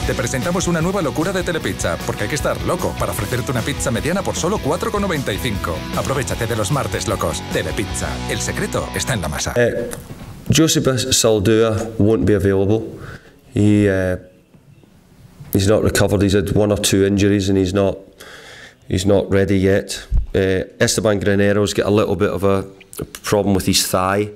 Te presentamos una nueva locura de Telepizza, porque hay que estar loco para ofrecerte una pizza mediana por solo 4,95. Aprovechate de los martes locos. Telepizza. El secreto está en la masa. S.A.D won't be available. He's not recovered. He's had 1 or 2 injuries, and he's not ready yet. Esteban Granero's got a little bit of a problem with his thigh,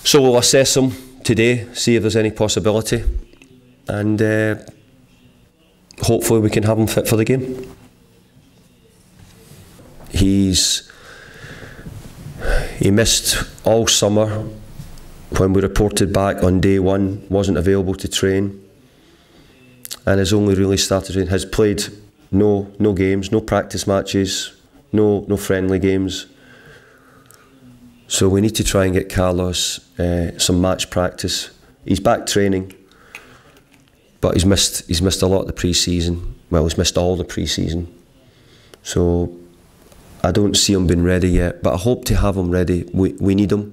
so we'll assess him today, see if there's any possibility, and hopefully we can have him fit for the game. He missed all summer. When we reported back on day 1, wasn't available to train, and has only really started training. Has played no games, no practice matches, no friendly games. So we need to try and get Carlos some match practice. He's back training, but he's missed a lot of the pre-season. Well, he's missed all the pre-season. So I don't see him being ready yet, but I hope to have him ready. We need him.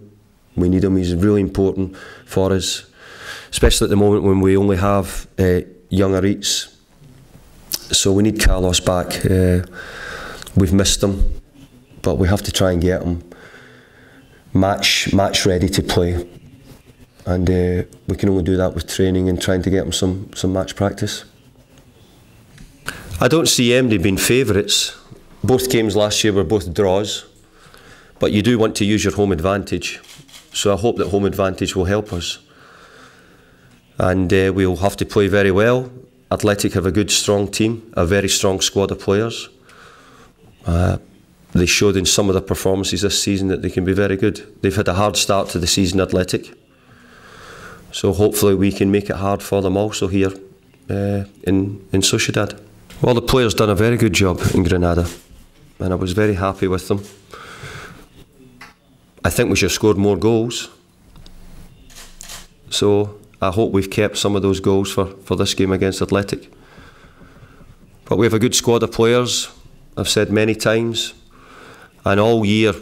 We need him. He's really important for us, especially at the moment when we only have young Aritz. So we need Carlos back. We've missed him, but we have to try and get him match ready to play, and we can only do that with training and trying to get him some match practice. I don't see ENG being favourites. Both games last year were both draws, but you do want to use your home advantage. So I hope that home advantage will help us, and we'll have to play very well. Athletic have a good, strong team, a very strong squad of players. They showed in some of their performances this season that they can be very good. They've had a hard start to the season, Athletic. So hopefully we can make it hard for them also here in Sociedad. Well, the players done a very good job in Granada, and I was very happy with them. I think we should have scored more goals. So I hope we've kept some of those goals for this game against Athletic. But we have a good squad of players, I've said many times, and all year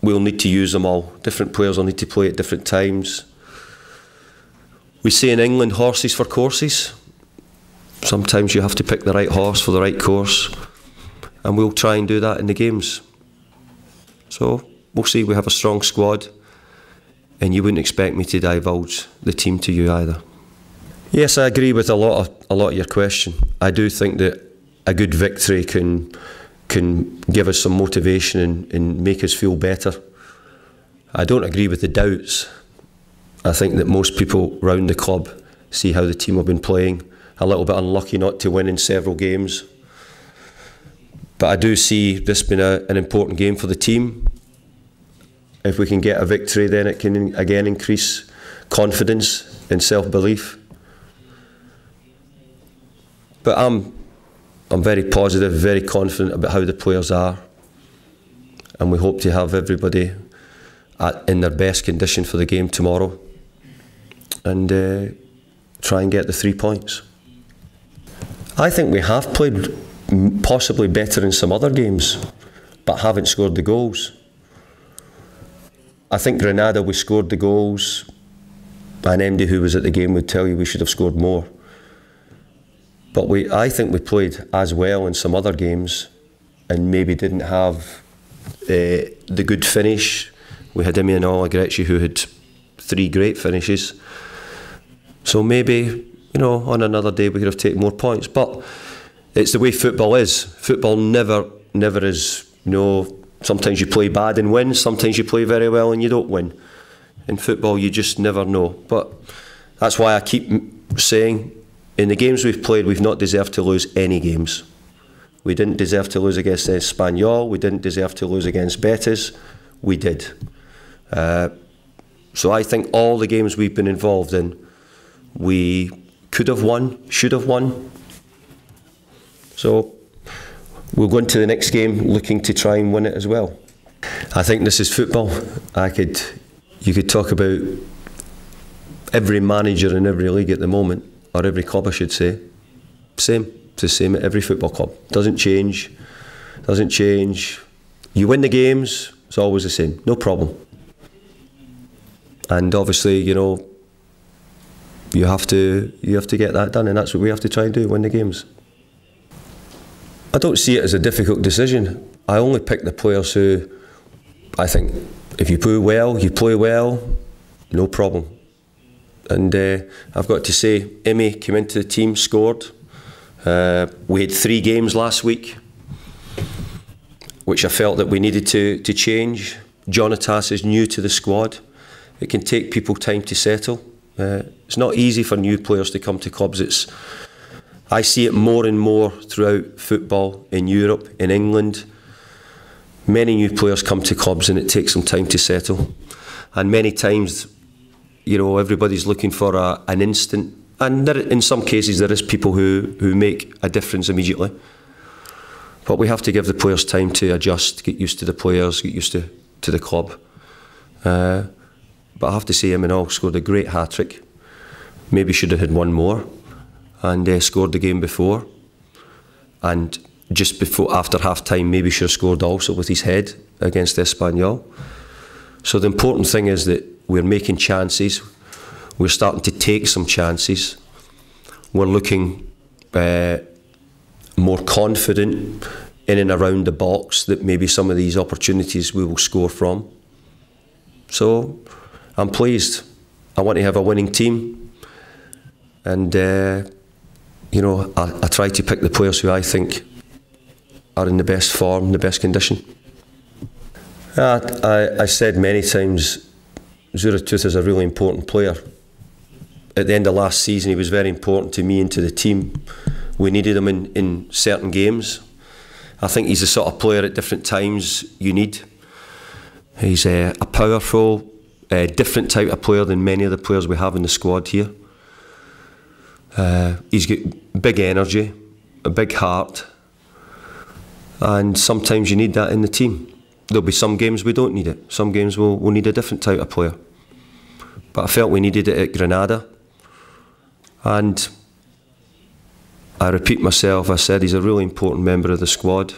we'll need to use them all. Different players will need to play at different times. We say in England, horses for courses. Sometimes you have to pick the right horse for the right course, and we'll try and do that in the games. So we'll see. We have a strong squad, and you wouldn't expect me to divulge the team to you either. Yes, I agree with a lot of your question. I do think that a good victory can give us some motivation and make us feel better. I don't agree with the doubts. I think that most people round the club see how the team have been playing. A little bit unlucky not to win in several games. But I do see this being an important game for the team. If we can get a victory, then it can again increase confidence and self-belief. But I'm very positive, very confident about how the players are, and we hope to have everybody in their best condition for the game tomorrow, and try and get the 3 points. I think we have played possibly better in some other games, but haven't scored the goals. I think Granada, we scored the goals, and MD, who was at the game, would tell you we should have scored more. But I think we played as well in some other games, and maybe didn't have the good finish. We had Emi and Allegretti, who had 3 great finishes. So maybe, on another day we could have taken more points. But it's the way football is. Football never is, sometimes you play bad and win, sometimes you play very well and you don't win. In football you just never know. But that's why I keep saying, in the games we've played, we've not deserved to lose any games. We didn't deserve to lose against Espanyol, we didn't deserve to lose against Betis, we did. So I think all the games we've been involved in, we could have won, should have won. So we'll go into the next game looking to try and win it as well. I think this is football. You could talk about every manager in every league at the moment, or every club I should say. Same. It's the same at every football club. Doesn't change. You win the games, it's always the same. No problem. And obviously, you have to get that done, and that's what we have to try and do, win the games. I don't see it as a difficult decision. I only pick the players who I think, if you play well, no problem. And I've got to say, Emi came into the team, scored. We had 3 games last week, which I felt that we needed to change. Jonatas is new to the squad. It can take people time to settle. It's not easy for new players to come to clubs. I see it more and more throughout football in Europe, in England. Many new players come to clubs and it takes them time to settle. And many times, you know, everybody's looking for an instant. And in some cases there is people who make a difference immediately. But we have to give the players time to adjust, get used to the players, get used to the club. But I have to say, Canal scored a great hat-trick. Maybe should have had one more, and scored the game before. And just before, after half-time, maybe should have scored also with his head against Espanyol. So the important thing is that we're making chances. We're starting to take some chances. We're looking more confident in and around the box that maybe some of these opportunities we will score from. So I'm pleased. I want to have a winning team, and you know, I try to pick the players who I think are in the best form, the best condition. I said many times, Zuratut is a really important player. At the end of last season, he was very important to me and to the team. We needed him in certain games. I think he's the sort of player at different times you need. He's a powerful, different type of player than many of the players we have in the squad here. He's got big energy, a big heart, and sometimes you need that in the team. There'll be some games we don't need it. Some games we'll need a different type of player. But I felt we needed it at Granada. And I repeat myself, I said he's a really important member of the squad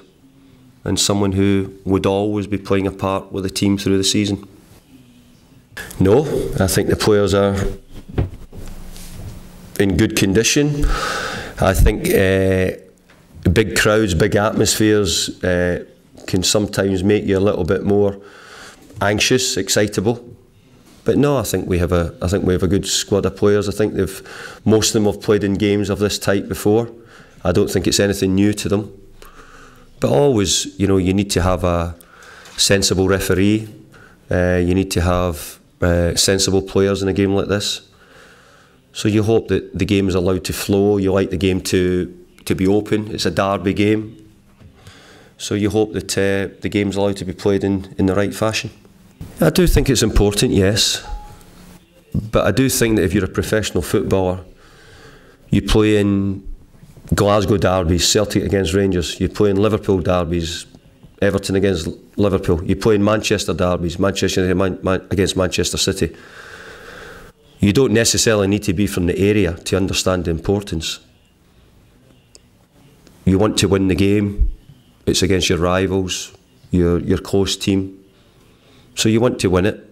and someone who would always be playing a part with the team through the season. No, I think the players are in good condition. I think big crowds, big atmospheres can sometimes make you a little bit more anxious, excitable. But no, I think we have a good squad of players. I think most of them have played in games of this type before. I don't think it's anything new to them. But always, you know, you need to have a sensible referee. You need to have sensible players in a game like this. So you hope that the game is allowed to flow. You like the game to be open. It's a derby game. So you hope that the game's allowed to be played in the right fashion. I do think it's important, yes. But I do think that if you're a professional footballer, you play in Glasgow derbies, Celtic against Rangers, you play in Liverpool derbies, Everton against Liverpool, you play in Manchester derbies, Manchester against Manchester City. You don't necessarily need to be from the area to understand the importance. You want to win the game, it's against your rivals, your close team. So you want to win it.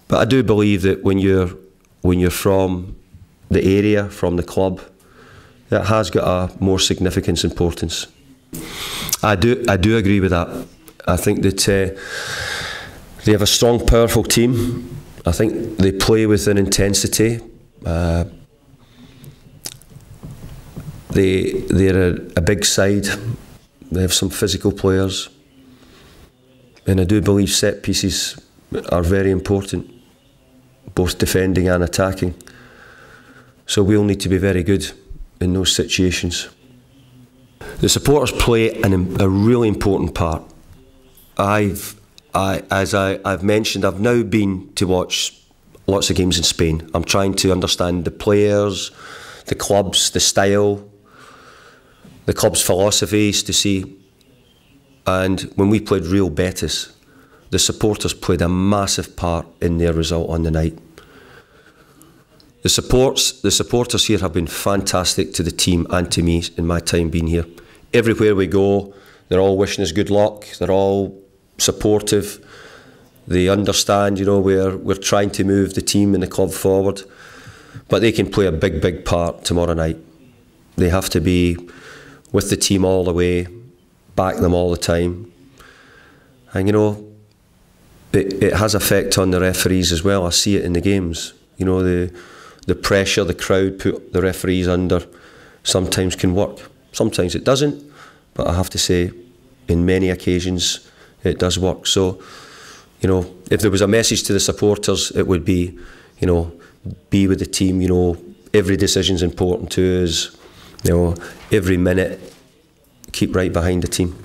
But I do believe that when you're from the area, from the club, that has got a more significant importance. I do agree with that. I think that they have a strong, powerful team. I think they play with an intensity. They're a big side. They have some physical players. And I do believe set pieces are very important, both defending and attacking. So we'll need to be very good in those situations. The supporters play a really important part. As I've mentioned, I've now been to watch lots of games in Spain. I'm trying to understand the players, the clubs, the style, the club's philosophies to see. And when we played Real Betis, the supporters played a massive part in their result on the night. The supporters here have been fantastic to the team and to me in my time being here. Everywhere we go, they're all wishing us good luck. They're all supportive. They understand, you know, we're trying to move the team and the club forward. but they can play a big part tomorrow night. They have to be with the team all the way, back them all the time. And you know, it has effect on the referees as well. I see it in the games. You know, the pressure the crowd put the referees under sometimes can work. Sometimes it doesn't, but I have to say, in many occasions, it does work. So, you know, if there was a message to the supporters, it would be, you know, be with the team. You know, every decision's important to us. You know, every minute, keep right behind the team.